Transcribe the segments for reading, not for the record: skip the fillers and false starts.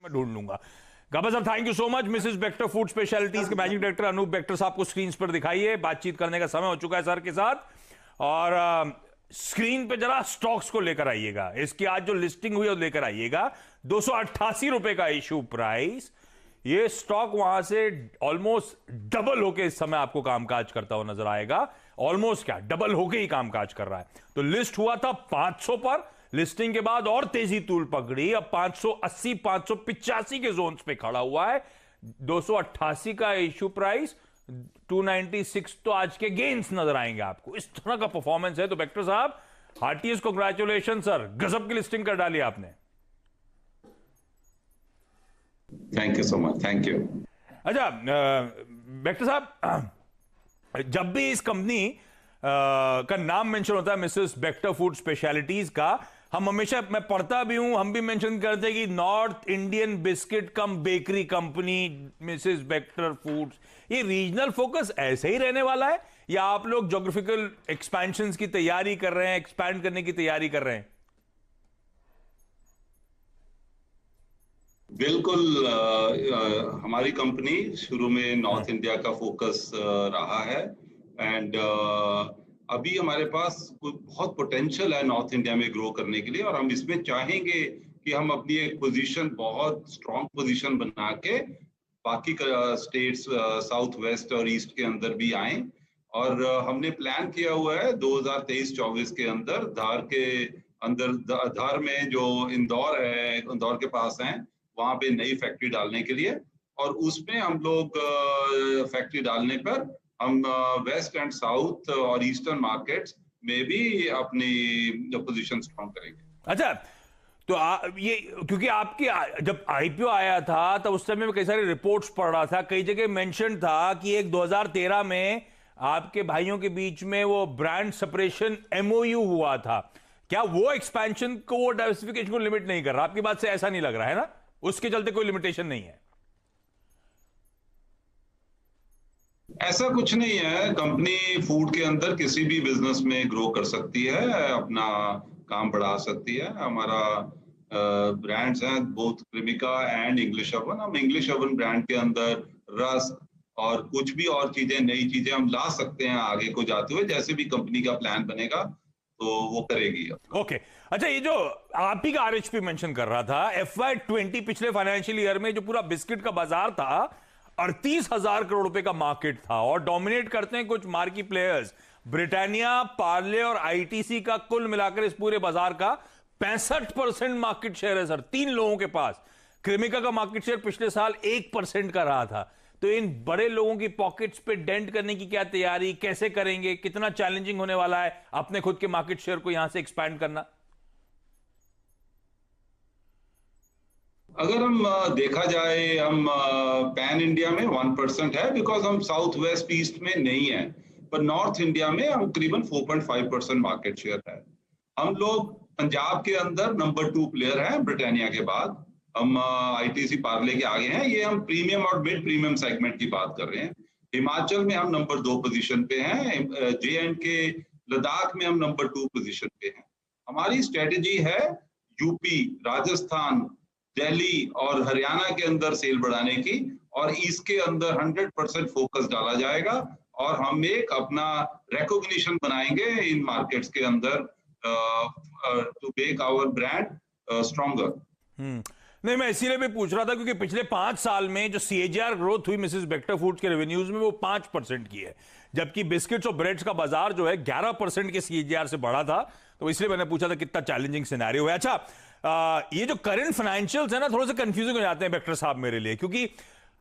मैं ढूंढ लूंगा। गब्बर साहब thank you so much. Mrs Bector food specialities के मैनेजिंग डायरेक्टर अनूप बेक्टर साहब को स्क्रीन पर दिखाइए। बातचीत करने का समय हो चुका है सर के साथ, और स्क्रीन पे जरा स्टॉक्स को लेकर आइएगा। इसकी आज जो लिस्टिंग हुई है वो लेकर आइएगा। 288 रुपए का इशू प्राइस। ये स्टॉक वहां से ऑलमोस्ट डबल होके इस समय आपको कामकाज करता हुआ नजर आएगा। ऑलमोस्ट क्या, डबल होके ही कामकाज कर रहा है। तो लिस्ट हुआ था 500 पर, लिस्टिंग के बाद और तेजी तूल पकड़ी, अब 580 585 के जोन्स पे खड़ा हुआ है। 288 का इशू प्राइस, 296 तो आज के गेन्स नजर आएंगे आपको। इस तरह का परफॉर्मेंस है तो बेक्टर साहब हार्टिएस्ट कांग्रेचुलेशन सर, गजब की लिस्टिंग कर डाली आपने। Thank you so much, thank you. अच्छा बेक्टर साहब, जब भी इस कंपनी का नाम मेंशन होता है मिसेस बेक्टर फूड स्पेशलिटीज का, हम हमेशा, मैं पढ़ता भी हूं, हम भी मेंशन करते हैं कि north Indian biscuit cum bakery company Mrs Bector foods. ये रीजनल फोकस ऐसे ही रहने वाला है या आप लोग ज्योग्राफिकल एक्सपेंशन की तैयारी कर रहे हैं, एक्सपैंड करने की तैयारी कर रहे हैं? बिल्कुल, हमारी कंपनी शुरू में नॉर्थ इंडिया का फोकस रहा है, एंड अभी हमारे पास बहुत पोटेंशियल है नॉर्थ इंडिया में ग्रो करने के लिए, और हम इसमें चाहेंगे कि हम अपनी एक पोजीशन, बहुत स्ट्रॉन्ग पोजीशन बना के बाकी स्टेट्स साउथ वेस्ट और ईस्ट के अंदर भी आए। और हमने प्लान किया हुआ है 2023-24 के अंदर धार में जो इंदौर है, इंदौर के पास है, वहां पे नई फैक्ट्री डालने के लिए, और उसमें हम लोग फैक्ट्री डालने पर हम वेस्ट एंड साउथ और ईस्टर्न मार्केट्स में भी अपनी पोजीशन स्ट्रॉन्ग करेंगे। अच्छा, तो ये क्योंकि आपकी जब आईपीओ आया था तब उस समय में कई सारी रिपोर्ट्स पढ़ रहा था, कई जगह मेंशन था कि एक 2013 में आपके भाइयों के बीच में वो ब्रांड सेपरेशन एमओयू हुआ था। क्या वो एक्सपेंशन को, वो डाइवर्सिफिकेशन को लिमिट नहीं कर रहा? आपकी बात से ऐसा नहीं लग रहा है ना, उसके चलते कोई लिमिटेशन नहीं है? ऐसा कुछ नहीं है, कंपनी फूड के अंदर किसी भी बिजनेस में ग्रो कर सकती है, अपना काम बढ़ा सकती है। हमारा ब्रांड्स हैं both Cremica and English oven. हम इंग्लिश ओवन ब्रांड के अंदर रस और कुछ भी और चीजें, नई चीजें हम ला सकते हैं आगे को जाते हुए, जैसे भी कंपनी का प्लान बनेगा तो वो करेगी। ओके अच्छा, ये जो आप ही का आरएचपी मेंशन कर रहा था, FY20 पिछले फाइनेंशियल ईयर में जो पूरा बिस्किट का बाजार था 38,000 करोड़ रुपए का मार्केट था, और डोमिनेट करते हैं कुछ मार्की प्लेयर्स, ब्रिटानिया, पार्ले और आईटीसी का कुल मिलाकर इस पूरे बाजार का 65% मार्केट शेयर है सर, 3 लोगों के पास। क्रिमिका का मार्केट शेयर पिछले साल 1% का रहा था। तो इन बड़े लोगों की पॉकेट्स पे डेंट करने की क्या तैयारी, कैसे करेंगे, कितना चैलेंजिंग होने वाला है अपने खुद के मार्केट शेयर को यहां से एक्सपैंड करना? अगर हम देखा जाए, हम पैन इंडिया में 1% है, बिकॉज हम साउथ वेस्ट ईस्ट में नहीं है, पर नॉर्थ इंडिया में हम करीबन 4.5% मार्केट शेयर है। हम लोग पंजाब के अंदर नंबर 2 प्लेयर हैं ब्रिटानिया के बाद। हम आईटीसी पार्ले के आगे हैं। ये हम प्रीमियम और मिड प्रीमियम सेगमेंट की बात कर रहे हैं। हिमाचल में हम नंबर 2 पोजीशन पे हैं। JNK लद्दाख में हम नंबर 2 पोजीशन पे हैं। हमारी स्ट्रेटेजी है यूपी, राजस्थान, दिल्ली और हरियाणा के अंदर सेल बढ़ाने की, और इसके अंदर 100% फोकस डाला जाएगा, और हम एक अपना रिकॉग्निशन बनाएंगे इन मार्केट्स के अंदर to make our brand stronger. नहीं, मैं इसीलिए भी पूछ रहा था क्योंकि पिछले 5 साल में जो CAGR ग्रोथ हुई मिसेस बेक्टर फूड्स के रेवेन्यूज में वो 5% की है, जबकि बिस्किट्स और ब्रेड्स का बाजार जो है 11% के CAGR से बढ़ा था। तो इसलिए मैंने पूछा था कितना चैलेंजिंग सिनेरियो है। अच्छा, ये जो करंट फाइनेंशियल्स है ना, थोड़े से कंफ्यूजिंग हो जाते हैं बेक्टर साहब मेरे लिए, क्योंकि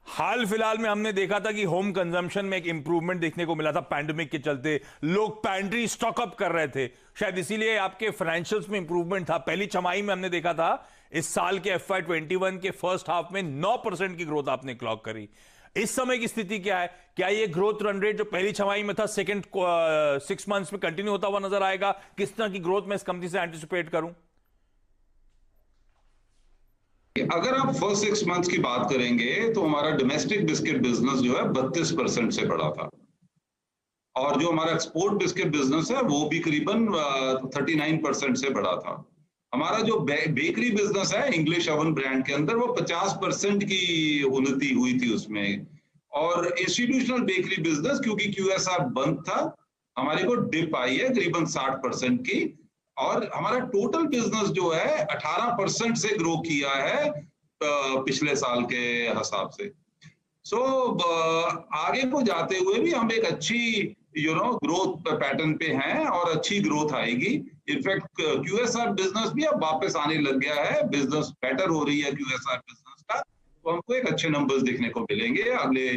हाल फिलहाल में हमने देखा था कि होम कंजम्पशन में एक इंप्रूवमेंट देखने को मिला था पैंडेमिक के चलते। लोग पैंट्री स्टॉक अप कर रहे थे, शायद इसीलिए आपके फाइनेंशियल्स में इंप्रूवमेंट था। पहली छमाही में हमने देखा था इस साल के FY21 के फर्स्ट हाफ में 9% की ग्रोथ आपने क्लॉक करी। इस समय की स्थिति क्या है? क्या ये ग्रोथ रन रेट जो पहली छमाही में था सेकंड 6 मंथ्स में कंटिन्यू होता हुआ नजर आएगा? किस तरह की ग्रोथ मैं इस कंपनी से एंटिसिपेट करूं? अगर आप फर्स्ट 6 मंथ्स की बात करेंगे तो हमारा डोमेस्टिक बिस्किट बिजनेस जो है 32% से बढ़ा था, और जो हमारा एक्सपोर्ट बिस्किट बिजनेस है वो भी करीबन 39% से बढ़ा था। हमारा जो बेकरी बिजनेस है इंग्लिश ओवन ब्रांड के अंदर, वो 50% की उन्नति हुई थी उसमें। और इंस्टीट्यूशनल बेकरी बिजनेस, क्योंकि QSR बंद था, हमारे को डिप आई है करीबन 60% की। और हमारा टोटल बिजनेस जो है 18% से ग्रो किया है पिछले साल के हिसाब से। सो आगे को जाते हुए भी हम एक अच्छी ग्रोथ पैटर्न पे हैं और अच्छी ग्रोथ आएगी। इनफैक्ट QSR बिजनेस भी अब वापस आने लग गया है, बिजनेस बेटर हो रही है QSR बिजनेस का, तो हमको एक अच्छे नंबर्स देखने को मिलेंगे अगले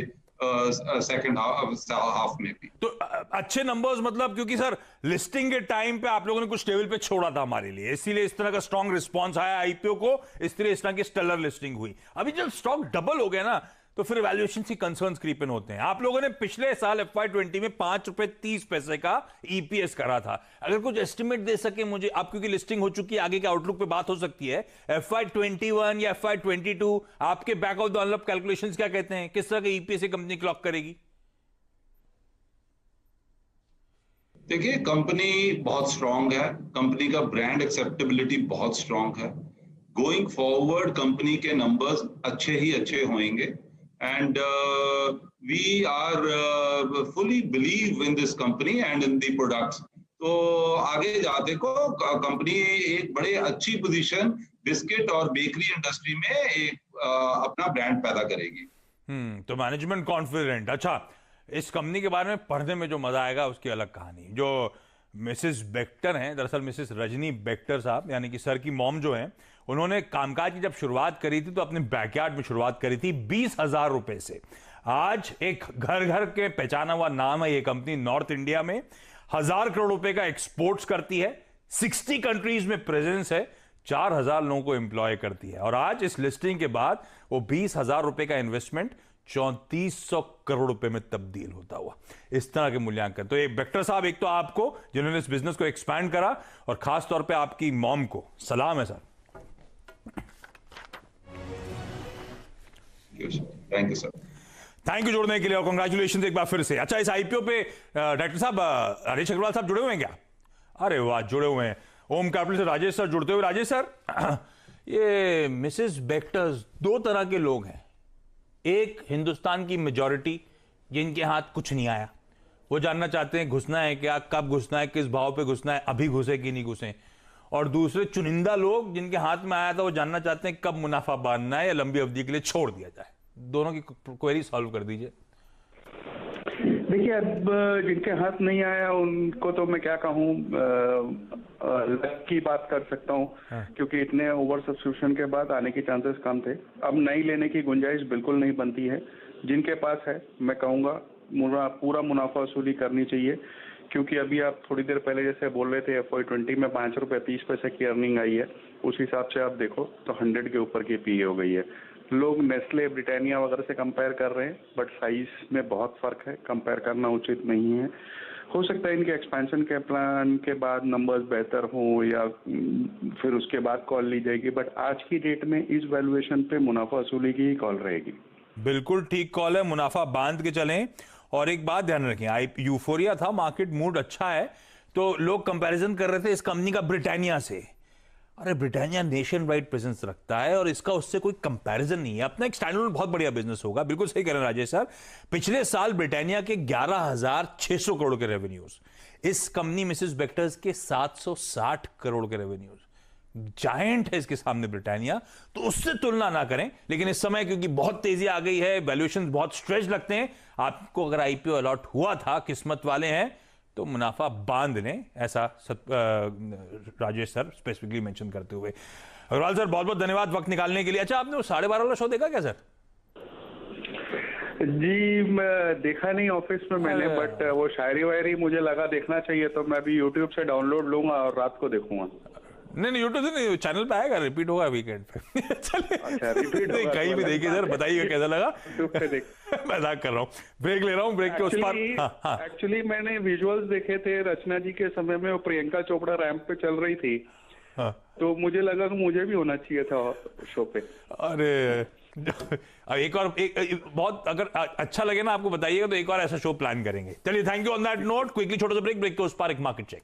सेकंड हाफ में भी। तो अच्छे नंबर्स मतलब, क्योंकि सर लिस्टिंग के टाइम पे आप लोगों ने कुछ टेबल पे छोड़ा था हमारे लिए, इसीलिए इस तरह का स्ट्रॉन्ग रिस्पांस आया आईपीओ को, इसलिए इस तरह की स्टेलर लिस्टिंग हुई। अभी जब स्टॉक डबल हो गया ना, तो फिर वैल्यूएशन की कंसर्न्स क्रीपन होते हैं। आप लोगों ने पिछले साल FY20 में ₹5.30 का EPS करा था। अगर कुछ एस्टिमेट दे सके मुझे आप, क्योंकि लिस्टिंग हो चुकी है, आगे के आउटलुक पे बात हो सकती है, FY21 या FY22 आपके back of the envelope calculations क्या कहते हैं, किस तरह के EPS से कंपनी क्लॉक करेगी? देखिए, कंपनी बहुत स्ट्रांग है, कंपनी का ब्रांड एक्सेप्टेबिलिटी बहुत स्ट्रांग है। गोइंग फॉरवर्ड कंपनी के नंबर्स अच्छे ही अच्छे होंगे, and we are fully believe in this company and in the products। तो आगे जाते को कंपनी एक बड़े अच्छी पोजीशन बिस्किट और बेकरी इंडस्ट्री में एक अपना ब्रांड पैदा करेगी। तो मैनेजमेंट कॉन्फिडेंट। अच्छा, इस कंपनी के बारे में पढ़ने में जो मजा आएगा उसकी अलग कहानी। जो मिसेस बेक्टर हैं, दरअसल मिसेस रजनी बेक्टर साहब, यानी कि सर की मॉम जो हैं, उन्होंने कामकाज की जब शुरुआत करी थी तो अपने बैकयार्ड में शुरुआत करी थी 20,000 रुपए से। आज एक घर घर के पहचाना हुआ नाम है ये कंपनी। नॉर्थ इंडिया में 1,000 करोड़ रुपए का एक्सपोर्ट्स करती है, 60 कंट्रीज में प्रेजेंस है, 4,000 लोगों को एम्प्लॉय करती है। और आज इस लिस्टिंग के बाद वो 20,000 रुपए का इन्वेस्टमेंट 3400 करोड़ रुपए में तब्दील होता हुआ, इस तरह के मूल्यांकन। तो एक बेक्टर साहब, एक तो आपको जिन्होंने इस बिजनेस को एक्सपैंड करा, और खास तौर पे आपकी मॉम को सलाम है sir. Thank you sir. Thank you जुड़ने के लिए और कांग्रेचुलेशन एक बार फिर से। अच्छा, इस आईपीओ पे डॉक्टर साहब राजेश अग्रवाल साहब जुड़े हुए हैं क्या? अरे वाह, जुड़े हुए हैं। ओम कैपिटल से राजेश सर जुड़ते हुए। राजेश सर, ये मिसेस बेक्टर्स दो तरह के लोग हैं। एक हिंदुस्तान की मेजॉरिटी जिनके हाथ कुछ नहीं आया, वो जानना चाहते हैं घुसना है क्या, कब घुसना है, किस भाव पे घुसना है, अभी घुसे कि नहीं घुसे। और दूसरे चुनिंदा लोग जिनके हाथ में आया था, वो जानना चाहते हैं कब मुनाफा बांधना है या लंबी अवधि के लिए छोड़ दिया जाए। दोनों की क्वेरी सॉल्व कर दीजिए। देखिए, अब जिनके हाथ नहीं आया उनको तो मैं क्या कहूँ, लक की बात कर सकता हूँ। हाँ। क्योंकि इतने ओवर सब्सक्रिप्शन के बाद आने की चांसेस कम थे। अब नई लेने की गुंजाइश बिल्कुल नहीं बनती है। जिनके पास है, मैं कहूँगा पूरा मुनाफा वसूली करनी चाहिए। क्योंकि अभी आप थोड़ी देर पहले जैसे बोल रहे थे FY20 में ₹5.30 की अर्निंग आई है, उस हिसाब से आप देखो तो 100 के ऊपर की पीए हो गई है। लोग नेस्ले, ब्रिटानिया वगैरह से कंपेयर कर रहे हैं, बट साइज में बहुत फर्क है, कंपेयर करना उचित नहीं है। हो सकता है इनके एक्सपेंशन के प्लान के बाद नंबर्स बेहतर हों या फिर उसके बाद कॉल ली जाएगी, बट आज की डेट में इस वैल्यूएशन पे मुनाफा वसूली की ही कॉल रहेगी। बिल्कुल ठीक कॉल है, मुनाफा बांध के चलें। और एक बात ध्यान रखें, यूफोरिया था, मार्केट मूड अच्छा है, तो लोग कंपैरिजन कर रहे थे इस कंपनी का ब्रिटानिया से। अरे ब्रिटानिया नेशन वाइड प्रेजेंस रखता है और इसका उससे कोई कंपैरिजन नहीं है। अपना एक स्टैंडअलोन बहुत बढ़िया बिजनेस होगा। बिल्कुल सही कह रहे हैं राजेश सर। पिछले साल ब्रिटानिया के 11,600 करोड़ के रेवेन्यूज, इस कंपनी मिसेस बेक्टर्स के 760 करोड़ के रेवेन्यूज। जायंट है इसके सामने ब्रिटानिया, तो उससे तुलना ना करें। लेकिन इस समय क्योंकि बहुत तेजी आ गई है, वैल्यूएशन बहुत स्ट्रेच लगते हैं, आपको अगर आईपीओ अलॉट हुआ था, किस्मत वाले हैं, तो मुनाफा बांध लें, ऐसा राजेश सर स्पेसिफिकली मेंशन करते हुए। अग्रवाल सर, बहुत बहुत धन्यवाद वक्त निकालने के लिए। अच्छा, आपने वो 12:30 वाला शो देखा क्या सर? जी, मैं देखा नहीं ऑफिस में मैंने, बट वो शायरी वायरी मुझे लगा देखना चाहिए, तो मैं अभी यूट्यूब से डाउनलोड लूंगा और रात को देखूंगा। नहीं, यूट्यूब से नहीं, चैनल पे आएगा, रिपीट होगा वीकेंड पे। चलिए, अच्छा, रिपीट होगा, कहीं भी देखिए सर, बताइए कैसा लगा। मजाक कर रहा हूँ, ब्रेक ले रहा हूँ, ब्रेक के उस पार। एक्चुअली मैंने विजुअल्स देखे थे रचना जी के समय में, वो प्रियंका चोपड़ा रैंप पे चल रही थी। हाँ। तो मुझे लगा कि मुझे भी होना चाहिए था शो पे। अरे एक और बहुत अगर अच्छा लगे ना आपको, बताइएगा, तो एक और ऐसा शो प्लान करेंगे। चलिए, thank you on that note. Quickly छोटा सा ब्रेक के उस पार एक मार्केट चेक।